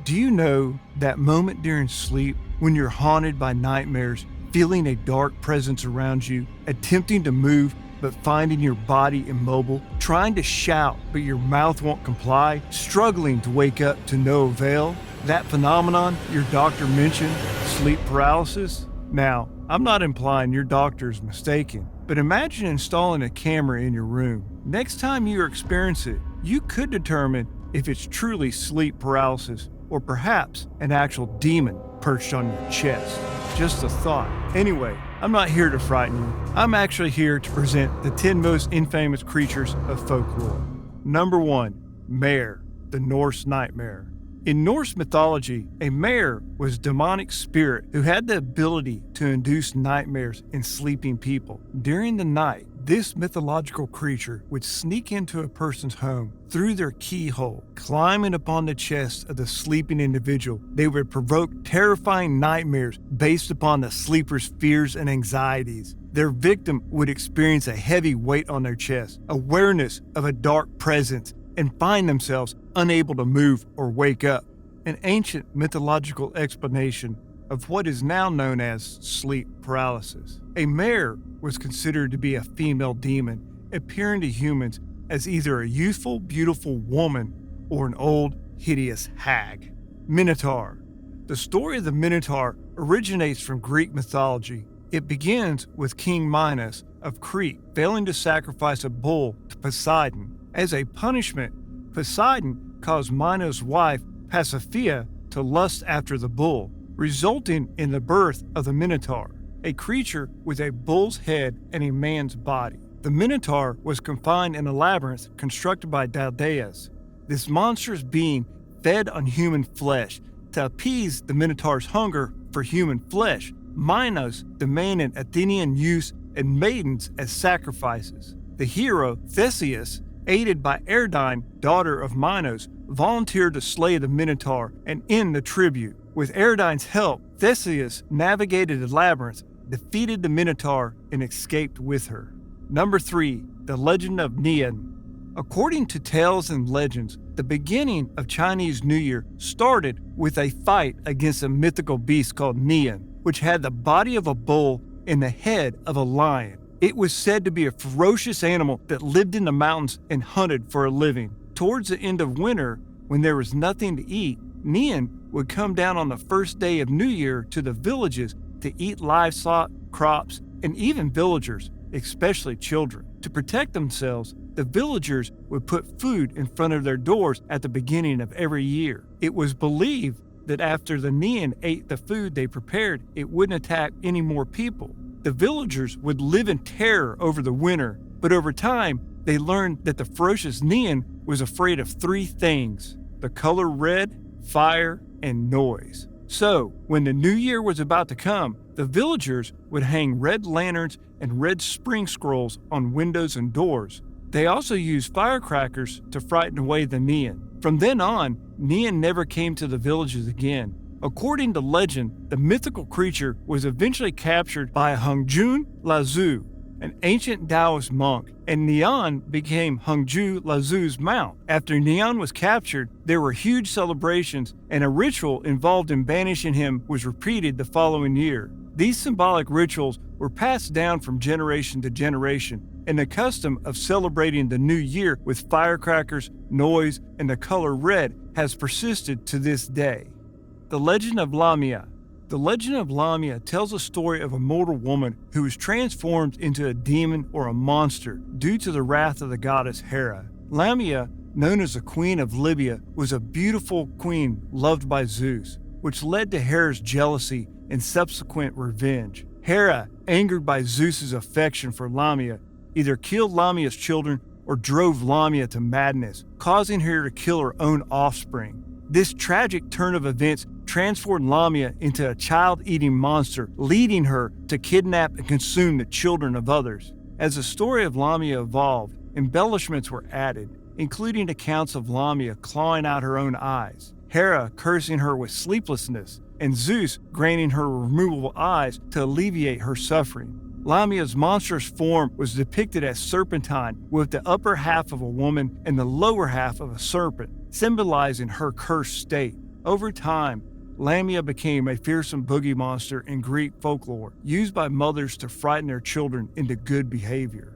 Do you know that moment during sleep when you're haunted by nightmares, feeling a dark presence around you, attempting to move but finding your body immobile, trying to shout but your mouth won't comply, struggling to wake up to no avail? That phenomenon your doctor mentioned, sleep paralysis? Now, I'm not implying your doctor is mistaken, but imagine installing a camera in your room. Next time you experience it, you could determine if it's truly sleep paralysis or perhaps an actual demon perched on your chest. Just a thought. Anyway, I'm not here to frighten you. I'm actually here to present the 10 most infamous creatures of folklore. Number 1, Mare, the Norse Nightmare. In Norse mythology, a mare was a demonic spirit who had the ability to induce nightmares in sleeping people. During the night, this mythological creature would sneak into a person's home through their keyhole, climbing upon the chest of the sleeping individual. They would provoke terrifying nightmares based upon the sleeper's fears and anxieties. Their victim would experience a heavy weight on their chest, awareness of a dark presence, and find themselves unable to move or wake up. An ancient mythological explanation of what is now known as sleep paralysis. A mare was considered to be a female demon, appearing to humans as either a youthful, beautiful woman or an old, hideous hag. Minotaur. The story of the Minotaur originates from Greek mythology. It begins with King Minos of Crete failing to sacrifice a bull to Poseidon. As a punishment, Poseidon caused Minos' wife, Pasiphae, to lust after the bull, resulting in the birth of the Minotaur, a creature with a bull's head and a man's body. The Minotaur was confined in a labyrinth constructed by Daedalus. This monstrous being fed on human flesh. To appease the Minotaur's hunger for human flesh, Minos demanded Athenian youths and maidens as sacrifices. The hero, Theseus, aided by Ariadne, daughter of Minos, volunteered to slay the Minotaur and end the tribute. With Ariadne's help, Theseus navigated the labyrinth, defeated the Minotaur, and escaped with her. Number 3, the legend of Nian. According to tales and legends, the beginning of Chinese New Year started with a fight against a mythical beast called Nian, which had the body of a bull and the head of a lion. It was said to be a ferocious animal that lived in the mountains and hunted for a living. Towards the end of winter, when there was nothing to eat, Nian would come down on the first day of New Year to the villages to eat livestock, crops, and even villagers, especially children. To protect themselves, the villagers would put food in front of their doors at the beginning of every year. It was believed that after the Nian ate the food they prepared, it wouldn't attack any more people. The villagers would live in terror over the winter, but over time, they learned that the ferocious Nian was afraid of 3 things: the color red, fire, and noise. So, when the new year was about to come, the villagers would hang red lanterns and red spring scrolls on windows and doors. They also used firecrackers to frighten away the Nian. From then on, Nian never came to the villages again. According to legend, the mythical creature was eventually captured by Hongju Lazu, an ancient Taoist monk, and Nian became Hongju Lazu's mount. After Nian was captured, there were huge celebrations, and a ritual involved in banishing him was repeated the following year. These symbolic rituals were passed down from generation to generation, and the custom of celebrating the new year with firecrackers, noise, and the color red has persisted to this day. The legend of Lamia. The legend of Lamia tells a story of a mortal woman who was transformed into a demon or a monster due to the wrath of the goddess Hera. Lamia, known as the Queen of Libya, was a beautiful queen loved by Zeus, which led to Hera's jealousy and subsequent revenge. Hera, angered by Zeus's affection for Lamia, either killed Lamia's children or drove Lamia to madness, causing her to kill her own offspring. This tragic turn of events transformed Lamia into a child-eating monster, leading her to kidnap and consume the children of others. As the story of Lamia evolved, embellishments were added, including accounts of Lamia clawing out her own eyes, Hera cursing her with sleeplessness, and Zeus granting her removable eyes to alleviate her suffering. Lamia's monstrous form was depicted as serpentine, with the upper half of a woman and the lower half of a serpent, symbolizing her cursed state. Over time, Lamia became a fearsome boogie monster in Greek folklore, used by mothers to frighten their children into good behavior.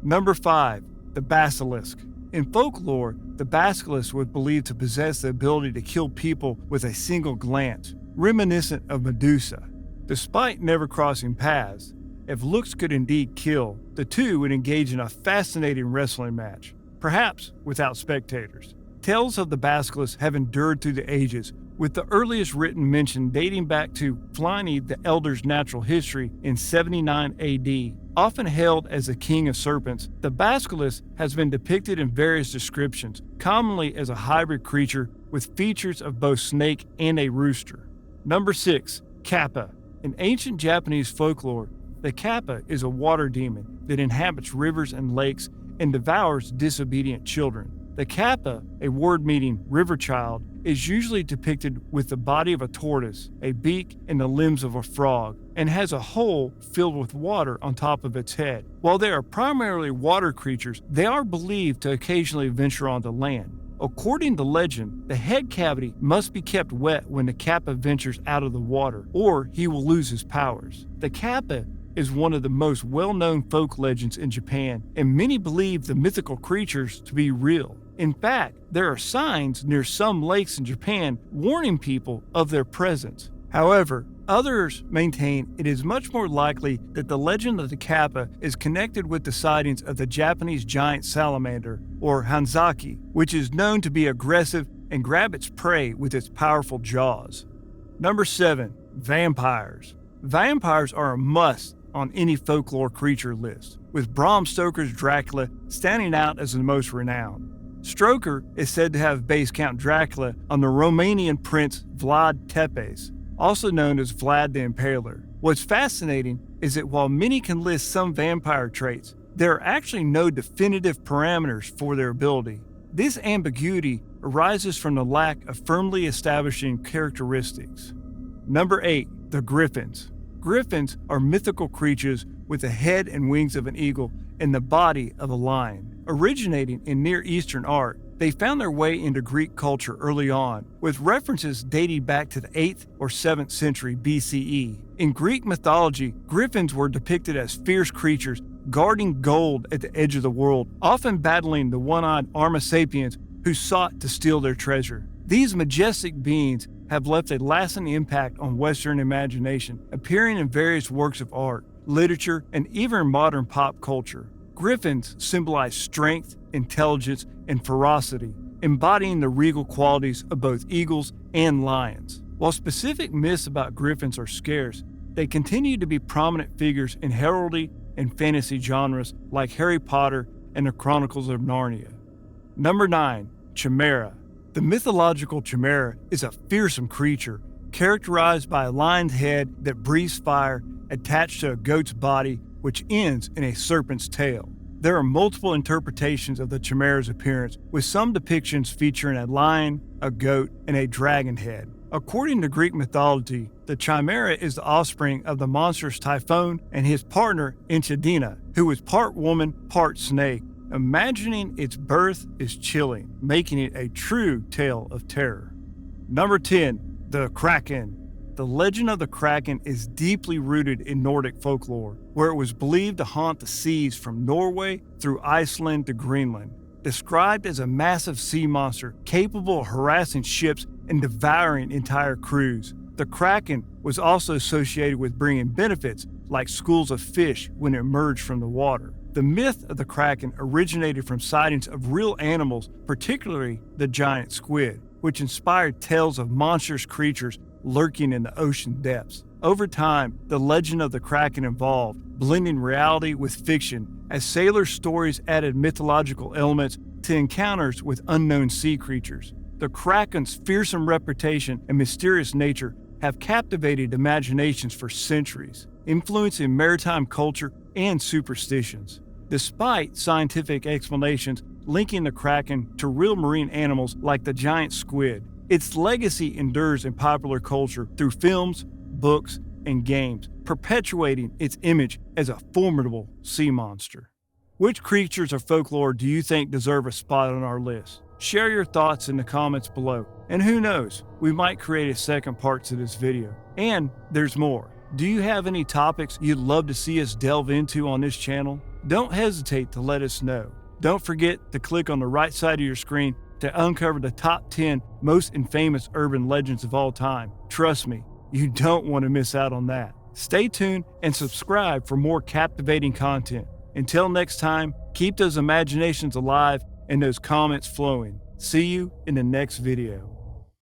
Number 5. The Basilisk. In folklore, the Basilisk was believed to possess the ability to kill people with a single glance, reminiscent of Medusa. Despite never crossing paths, if looks could indeed kill, the two would engage in a fascinating wrestling match, perhaps without spectators. Tales of the Basilisk have endured through the ages, with the earliest written mention dating back to Pliny the Elder's natural history in 79 AD. Often hailed as the king of serpents, the basilisk has been depicted in various descriptions, commonly as a hybrid creature with features of both snake and a rooster. Number 6. Kappa. In ancient Japanese folklore, the Kappa is a water demon that inhabits rivers and lakes and devours disobedient children. The Kappa, a word meaning river child, is usually depicted with the body of a tortoise, a beak, and the limbs of a frog, and has a hole filled with water on top of its head. While they are primarily water creatures, they are believed to occasionally venture onto land. According to legend, the head cavity must be kept wet when the Kappa ventures out of the water, or he will lose his powers. The Kappa is one of the most well-known folk legends in Japan, and many believe the mythical creatures to be real. In fact, there are signs near some lakes in Japan warning people of their presence. However, others maintain it is much more likely that the legend of the Kappa is connected with the sightings of the Japanese giant salamander, or Hanzaki, which is known to be aggressive and grab its prey with its powerful jaws. Number 7. Vampires. Vampires are a must on any folklore creature list, with Bram Stoker's Dracula standing out as the most renowned. Stoker is said to have based Count Dracula on the Romanian prince Vlad Tepes, also known as Vlad the Impaler. What's fascinating is that while many can list some vampire traits, there are actually no definitive parameters for their ability. This ambiguity arises from the lack of firmly establishing characteristics. Number 8. The Griffins. Griffins are mythical creatures with the head and wings of an eagle and the body of a lion. Originating in Near Eastern art, they found their way into Greek culture early on, with references dating back to the 8th or 7th century BCE. In Greek mythology, griffins were depicted as fierce creatures guarding gold at the edge of the world, often battling the one-eyed Homo sapiens who sought to steal their treasure. These majestic beings have left a lasting impact on Western imagination, appearing in various works of art, literature, and even modern pop culture. Griffins symbolize strength, intelligence, and ferocity, embodying the regal qualities of both eagles and lions. While specific myths about griffins are scarce, they continue to be prominent figures in heraldry and fantasy genres like Harry Potter and the Chronicles of Narnia. Number 9. Chimera. The mythological chimera is a fearsome creature characterized by a lion's head that breathes fire attached to a goat's body, which ends in a serpent's tail. There are multiple interpretations of the chimera's appearance, with some depictions featuring a lion, a goat, and a dragon head. According to Greek mythology, the chimera is the offspring of the monstrous Typhon and his partner Enchidina, who was part woman, part snake. Imagining its birth is chilling, making it a true tale of terror. Number 10. The Kraken. The legend of the Kraken is deeply rooted in Nordic folklore, where it was believed to haunt the seas from Norway through Iceland to Greenland. Described as a massive sea monster capable of harassing ships and devouring entire crews, the Kraken was also associated with bringing benefits like schools of fish when it emerged from the water. The myth of the Kraken originated from sightings of real animals, particularly the giant squid, which inspired tales of monstrous creatures lurking in the ocean depths. Over time, the legend of the Kraken evolved, blending reality with fiction, as sailor stories added mythological elements to encounters with unknown sea creatures. The Kraken's fearsome reputation and mysterious nature have captivated imaginations for centuries, influencing maritime culture and superstitions. Despite scientific explanations linking the Kraken to real marine animals like the giant squid, its legacy endures in popular culture through films, books, and games, perpetuating its image as a formidable sea monster. Which creatures of folklore do you think deserve a spot on our list? Share your thoughts in the comments below. And who knows, we might create a second part to this video. And there's more. Do you have any topics you'd love to see us delve into on this channel? Don't hesitate to let us know. Don't forget to click on the right side of your screen to uncover the top 10 most infamous urban legends of all time. Trust me, you don't want to miss out on that. Stay tuned and subscribe for more captivating content. Until next time, keep those imaginations alive and those comments flowing. See you in the next video.